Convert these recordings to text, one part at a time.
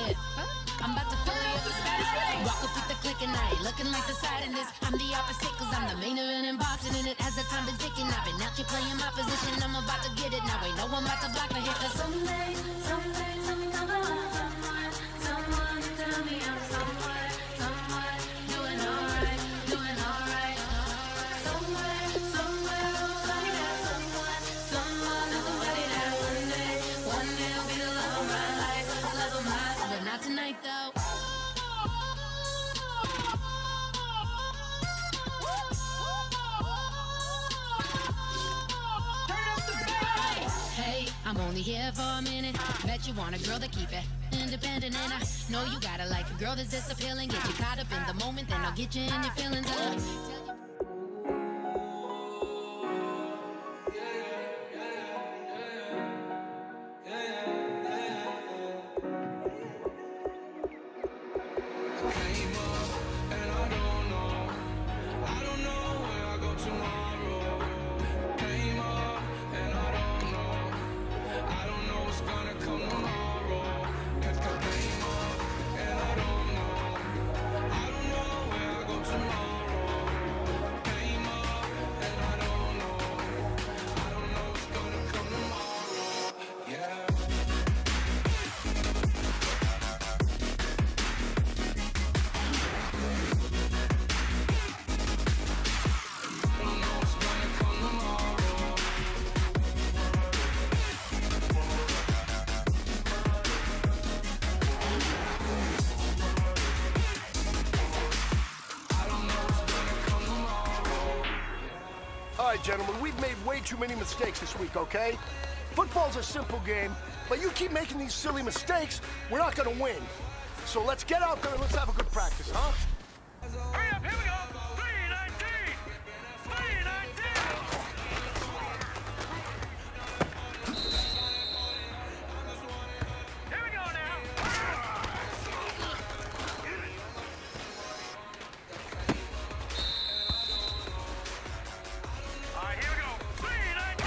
it. I'm about to fill you up the status. Walk up with the click and I ain't looking like the side in this. I'm the opposite cause I'm the main event and boxing in it. Has the time been ticking, I've been out here playing my position. I'm about to get it, now ain't no one about to block the hit. Cause someday, someone come along, someone tell me I'm someone doing alright, doing alright. Somewhere, somebody got someone, somebody that one day will be the love of my life, love of my life. But not tonight though. Hey, I'm only here for a minute. Bet you want a girl to keep it independent, and I know you gotta like a girl that's this appealing. Get you caught up in the moment, then I'll get you in your feelings. All right, gentlemen, we've made way too many mistakes this week, okay? Football's a simple game, but you keep making these silly mistakes, we're not gonna win. So let's get out there and let's have a good practice, huh? Hurry up, here we go! 319! 319! Here we go now! Alright, here we go! 319!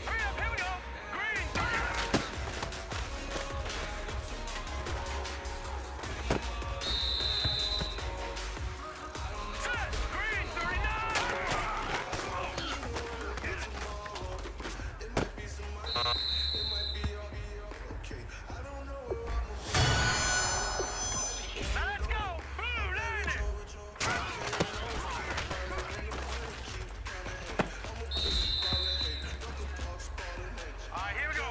Hurry up, here we go! Green! Set! Green 39! Now let's go! Blue, land it! Alright, here we go!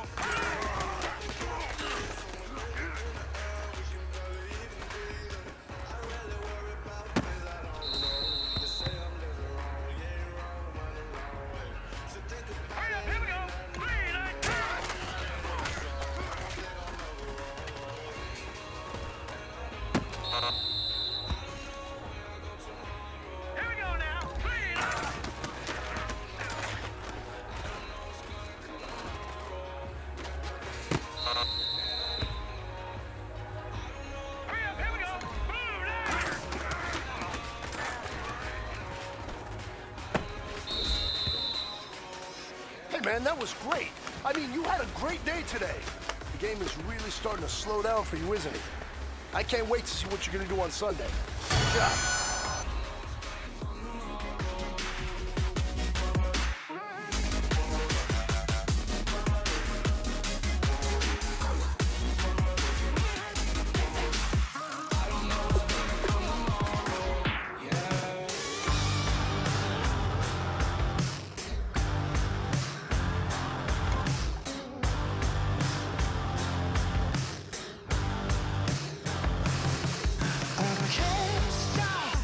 Hurry up, here we go! 319! Here we go now! 319! Hurry up, here we go! Blue, land it! Hey, man, that was great. I mean, you had a great day today. The game is really starting to slow down for you, isn't it? I can't wait to see what you're gonna do on Sunday. Good job. I can't stop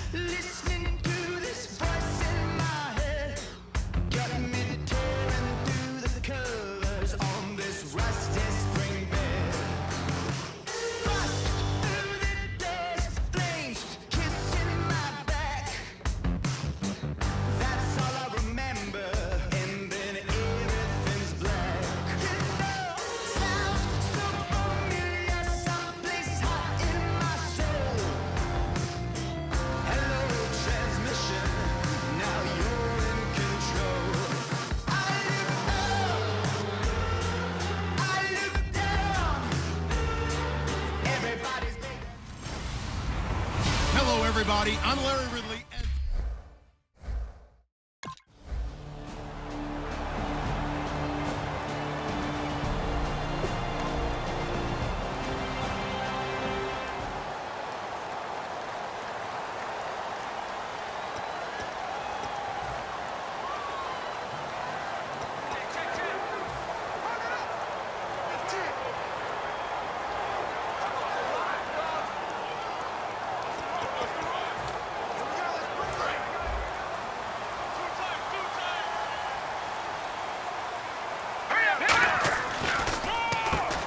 everybody. I'm Larry Ridley.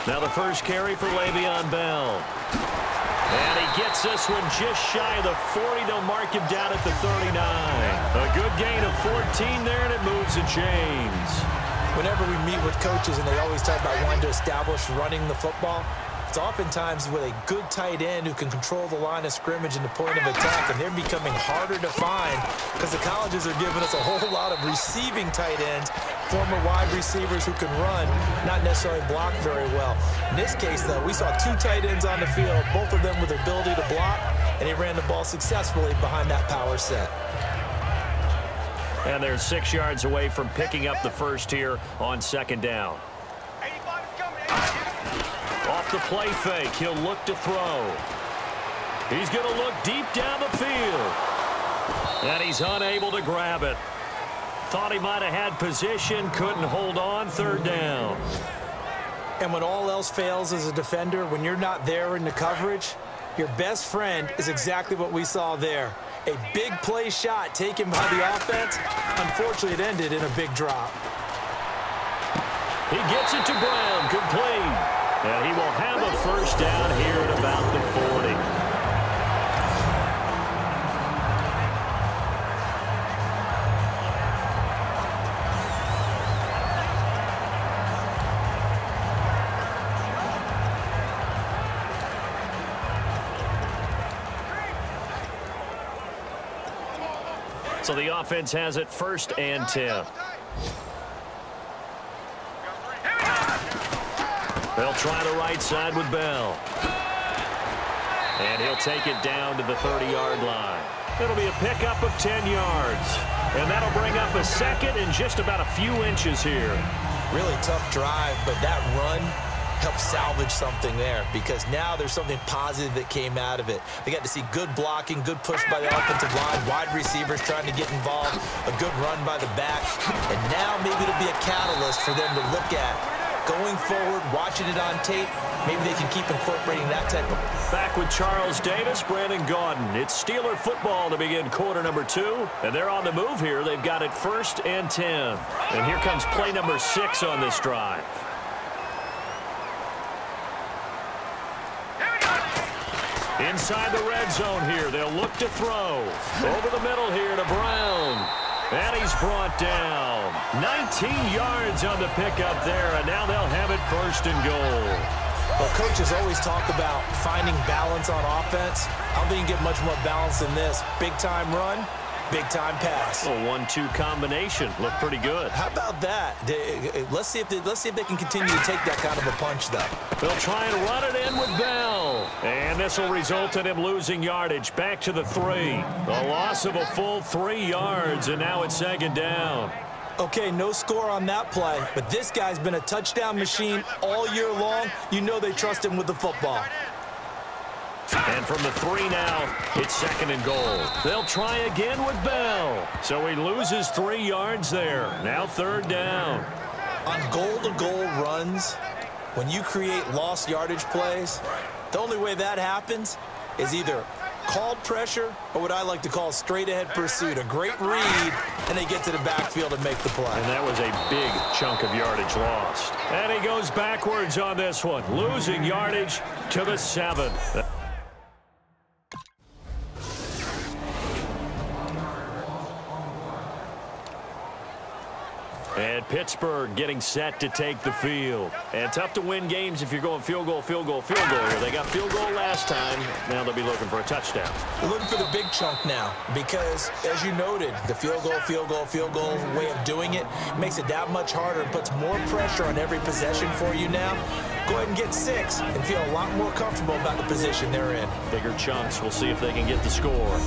Now the first carry for Le'Veon Bell. And he gets this one just shy of the 40. They'll mark him down at the 39. A good gain of 14 there, and it moves the chains. Whenever we meet with coaches and they always talk about wanting to establish running the football, it's oftentimes with a good tight end who can control the line of scrimmage and the point of attack, and they're becoming harder to find because the colleges are giving us a whole lot of receiving tight ends, former wide receivers who can run, not necessarily block very well. In this case, though, we saw two tight ends on the field, both of them with the ability to block, and he ran the ball successfully behind that power set. And they're 6 yards away from picking up the first here on second down. Off the play fake, he'll look to throw. He's going to look deep down the field. And he's unable to grab it. Thought he might have had position, couldn't hold on, third down. And when all else fails as a defender, when you're not there in the coverage, your best friend is exactly what we saw there. A big play shot taken by the offense. Unfortunately, it ended in a big drop. He gets it to Brown, complete. And he will have a first down here at about the 40. So the offense has it first and 10. They'll try the right side with Bell. And he'll take it down to the 30-yard line. It'll be a pickup of 10 yards. And that'll bring up a second and just about a few inches here. Really tough drive, but that run helped salvage something there because now there's something positive that came out of it. They got to see good blocking, good push by the offensive line, wide receivers trying to get involved, a good run by the back, and now maybe it'll be a catalyst for them to look at going forward, watching it on tape. Maybe they can keep incorporating that type of... Back with Charles Davis, Brandon Gaudin. It's Steeler football to begin quarter number 2, and they're on the move here. They've got it first and 10. And here comes play number 6 on this drive. Inside the red zone here, they'll look to throw. Over the middle here to Brown. And he's brought down. 19 yards on the pickup there, and now they'll have it first and goal. Well, coaches always talk about finding balance on offense. I don't think you can get much more balance than this. Big-time run, big-time pass. A 1-2 combination. Looked pretty good. How about that? Let's see if they can continue to take that kind of a punch, though. They'll try and run it in with Bell. And this will result in him losing yardage. Back to the 3. A loss of a full 3 yards, and now it's second down. Okay, no score on that play, but this guy's been a touchdown machine all year long. You know they trust him with the football. And from the 3 now, it's second and goal. They'll try again with Bell. So he loses 3 yards there. Now third down. On goal-to-goal runs, when you create lost yardage plays, the only way that happens is either called pressure or what I like to call straight-ahead pursuit. A great read, and they get to the backfield and make the play. And that was a big chunk of yardage lost. And he goes backwards on this one, losing yardage to the 7. And Pittsburgh getting set to take the field. And tough to win games if you're going field goal, field goal, field goal here. They got field goal last time. Now they'll be looking for a touchdown. We're looking for the big chunk now because, as you noted, the field goal way of doing it makes it that much harder and puts more pressure on every possession for you now. go ahead and get 6 and feel a lot more comfortable about the position they're in. Bigger chunks. We'll see if they can get the score.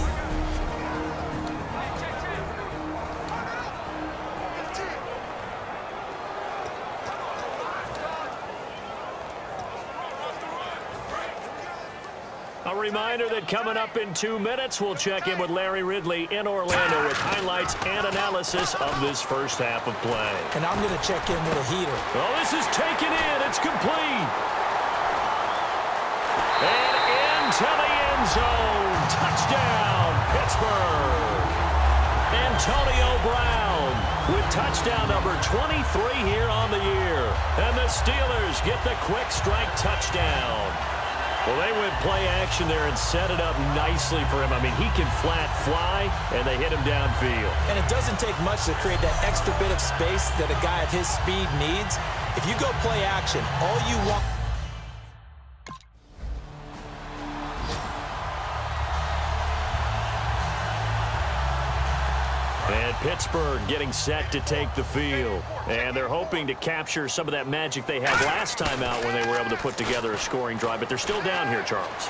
A reminder that coming up in 2 minutes, we'll check in with Larry Ridley in Orlando with highlights and analysis of this first half of play. And I'm going to check in with a heater. Oh, this is taken in. It's complete. And into the end zone. Touchdown, Pittsburgh. Antonio Brown with touchdown number 23 here on the year. And the Steelers get the quick strike touchdown. Well, they went play action there and set it up nicely for him. I mean, he can flat fly, and they hit him downfield. And it doesn't take much to create that extra bit of space that a guy of his speed needs. If you go play action, all you want... And Pittsburgh getting set to take the field. And they're hoping to capture some of that magic they had last time out when they were able to put together a scoring drive. But they're still down here, Charles.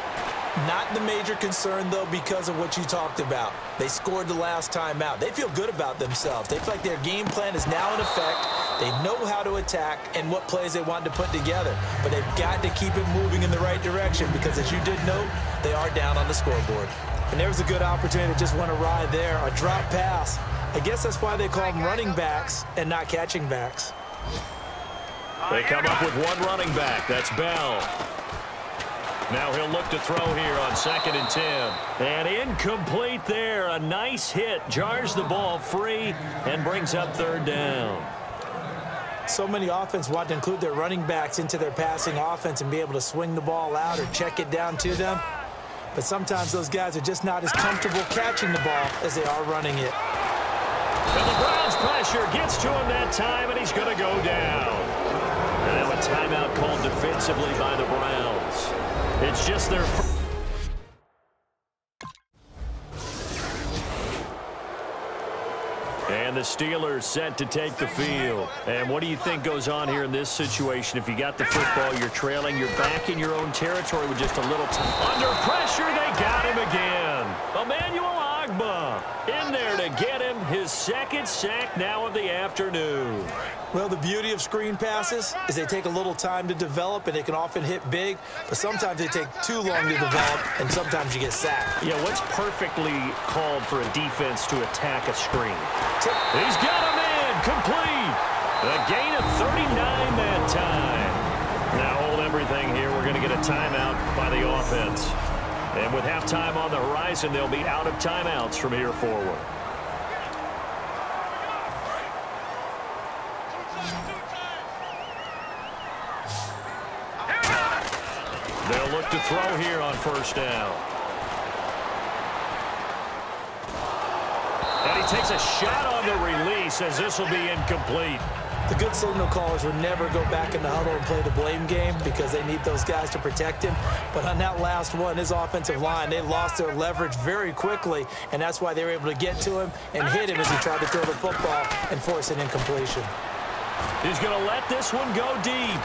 Not the major concern, though, because of what you talked about. They scored the last time out. They feel good about themselves. They feel like their game plan is now in effect. They know how to attack and what plays they want to put together. But they've got to keep it moving in the right direction because, as you did note, they are down on the scoreboard. And there was a good opportunity to just went awry there. A drop pass. I guess that's why they call them running backs and not catching backs. They come up with one running back. That's Bell. Now he'll look to throw here on 2nd and 10. And incomplete there. A nice hit. Jars the ball free and brings up 3rd down. So many offenses want to include their running backs into their passing offense and be able to swing the ball out or check it down to them. But sometimes those guys are just not as comfortable catching the ball as they are running it. And the Browns pressure gets to him that time, and he's going to go down. And now a timeout called defensively by the Browns. It's just their first. And the Steelers set to take the field. And what do you think goes on here in this situation? If you got the football, you're trailing, you're back in your own territory with just a little time. Under pressure, they got him again. Emmanuel Ogbah in there to get him his 2nd sack now of the afternoon. Well, the beauty of screen passes is they take a little time to develop, and they can often hit big, but sometimes they take too long to develop, and sometimes you get sacked. Yeah, what's perfectly called for a defense to attack a screen? He's got him in, complete. A gain of 39 that time. Now hold everything here. We're going to get a timeout by the offense. And with halftime on the horizon, they'll be out of timeouts from here forward. They'll look to throw here on 1st down. And he takes a shot on the release as this will be incomplete. The good signal callers would never go back in the huddle and play the blame game because they need those guys to protect him. But on that last one, his offensive line, they lost their leverage very quickly, and that's why they were able to get to him and hit him as he tried to throw the football and force an incompletion. He's going to let this one go deep.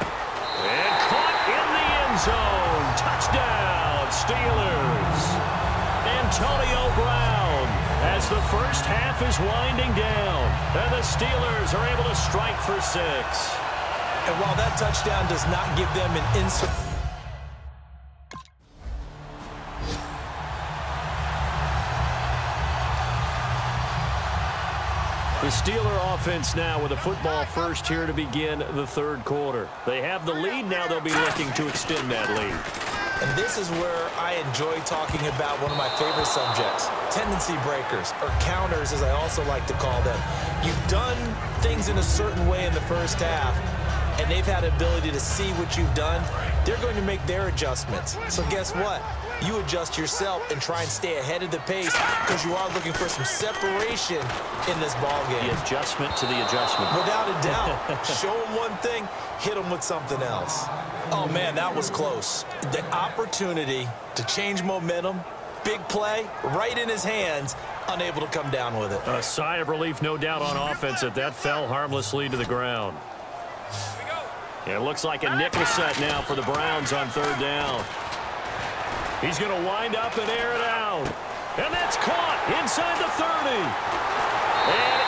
And caught in the end zone. Touchdown, Steelers. Antonio Brown as the first half is winding down. And the Steelers are able to strike for 6. And while that touchdown does not give them an insert... The Steeler offense now with a football first here to begin the 3rd quarter. They have the lead. Now they'll be looking to extend that lead. And this is where I enjoy talking about one of my favorite subjects, tendency breakers, or counters as I also like to call them. You've done things in a certain way in the first half, and they've had the ability to see what you've done. They're going to make their adjustments. So guess what? You adjust yourself and try and stay ahead of the pace because you are looking for some separation in this ball game. The adjustment to the adjustment. Without a doubt. Show them one thing, hit them with something else. Oh, man, that was close. The opportunity to change momentum, big play, right in his hands, unable to come down with it. A sigh of relief, no doubt, on offense that fell harmlessly to the ground. Yeah, it looks like a nickel set now for the Browns on third down. He's going to wind up and air it out. And that's caught inside the 30. And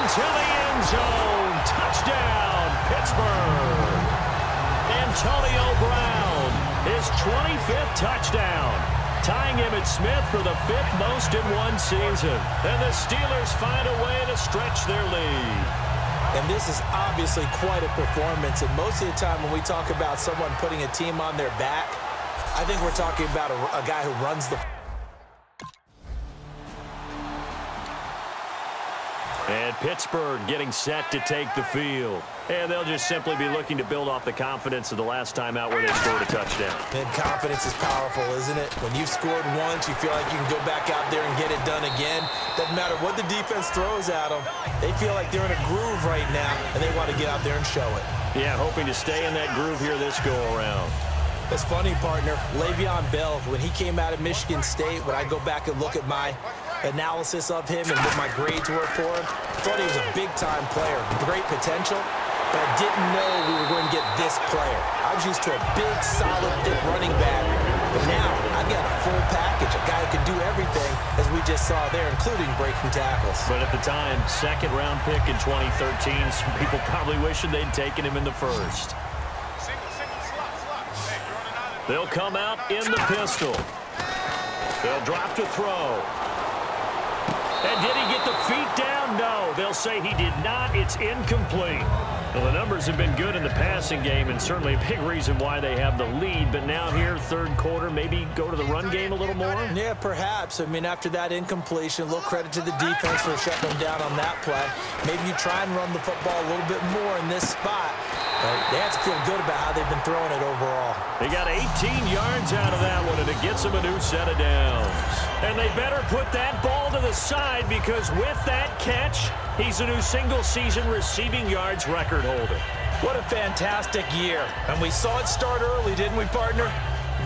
into the end zone. Touchdown, Pittsburgh. Antonio Brown, his 25th touchdown, tying Emmitt Smith for the 5th most in one season. And the Steelers find a way to stretch their lead. And this is obviously quite a performance. And most of the time when we talk about someone putting a team on their back, I think we're talking about a guy who runs the... And Pittsburgh getting set to take the field. And they'll just simply be looking to build off the confidence of the last time out where they scored a touchdown. And confidence is powerful, isn't it? When you've scored once, you feel like you can go back out there and get it done again. Doesn't matter what the defense throws at them. They feel like they're in a groove right now, and they want to get out there and show it. Yeah, hoping to stay in that groove here this go-around. It's funny, partner. Le'Veon Bell, when he came out of Michigan State, when I go back and look at my analysis of him and what my grades were for him, I thought he was a big-time player, great potential, but I didn't know we were going to get this player. I was used to a big, solid, thick running back, but now I've got a full package, a guy who can do everything, as we just saw there, including breaking tackles. But at the time, second-round pick in 2013, some people probably wishing they'd taken him in the first. They'll come out in the pistol. They'll drop to throw. And did he get the feet down? No. They'll say he did not. It's incomplete. Well, the numbers have been good in the passing game, and certainly a big reason why they have the lead. But now here, third quarter, maybe go to the run game a little more? Yeah, perhaps. I mean, after that incompletion, a little credit to the defense for shutting them down on that play. Maybe you try and run the football a little bit more in this spot. They have to feel good about how they've been throwing it overall. They got 18 yards out of that one, and it gets them a new set of downs. And they better put that ball to the side, because with that catch, he's a new single-season receiving yards record holder. What a fantastic year. And we saw it start early, didn't we, partner?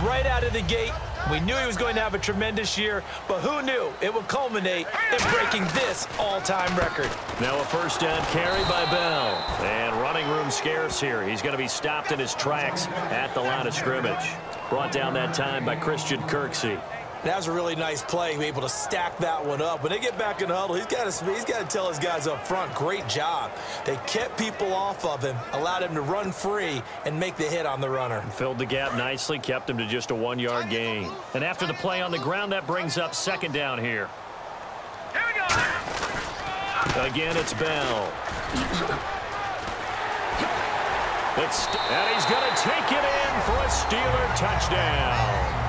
Right out of the gate. We knew he was going to have a tremendous year, but who knew it would culminate in breaking this all-time record. Now a first down carry by Bell. And running room scarce here. He's going to be stopped in his tracks at the line of scrimmage. Brought down that time by Christian Kirksey. That was a really nice play, able to stack that one up. When they get back in the huddle, he's got to tell his guys up front, great job. They kept people off of him, allowed him to run free and make the hit on the runner. Filled the gap nicely, kept him to just a 1-yard gain. And after the play on the ground, that brings up second down here. Here we go. Again, it's Bell. And he's going to take it in for a Steeler touchdown.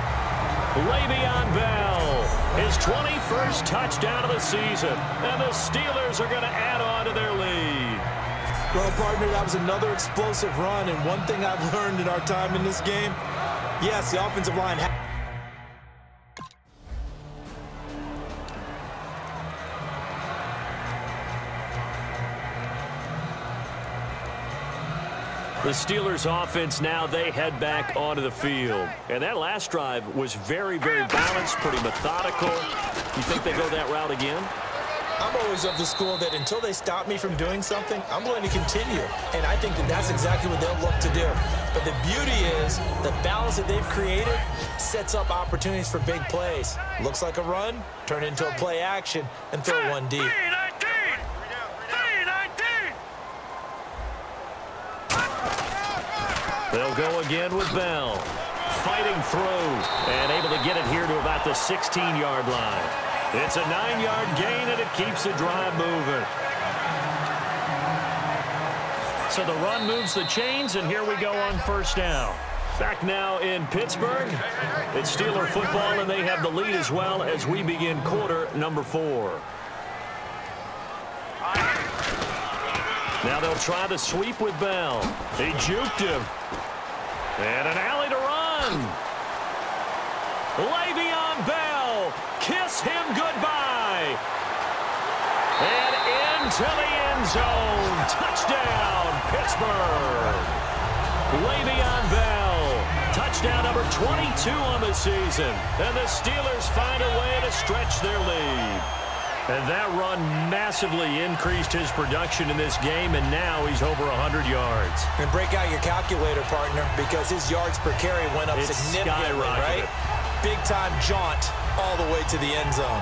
Le'Veon Bell, his 21st touchdown of the season, and the Steelers are going to add on to their lead. Well, partner, that was another explosive run, and one thing I've learned in our time in this game, yes, the offensive line... The Steelers offense now, they head back onto the field. And that last drive was very, very balanced, pretty methodical. You think they go that route again? I'm always of the school that until they stop me from doing something, I'm going to continue. And I think that that's exactly what they'll look to do. But the beauty is the balance that they've created sets up opportunities for big plays. Looks like a run, turn it into a play action, and throw one deep. They'll go again with Bell. Fighting through and able to get it here to about the 16-yard line. It's a 9-yard gain, and it keeps the drive moving. So the run moves the chains, and here we go on first down. Back now in Pittsburgh. It's Steeler football, and they have the lead as well as we begin quarter number 4. Now they'll try the sweep with Bell. He juked him. And an alley to run. Le'Veon Bell, kiss him goodbye. And into the end zone. Touchdown, Pittsburgh. Le'Veon Bell, touchdown number 22 on the season. And the Steelers find a way to stretch their lead. And that run massively increased his production in this game, and now he's over 100 yards. And break out your calculator, partner, because his yards per carry went up significantly, right? Big-time jaunt all the way to the end zone.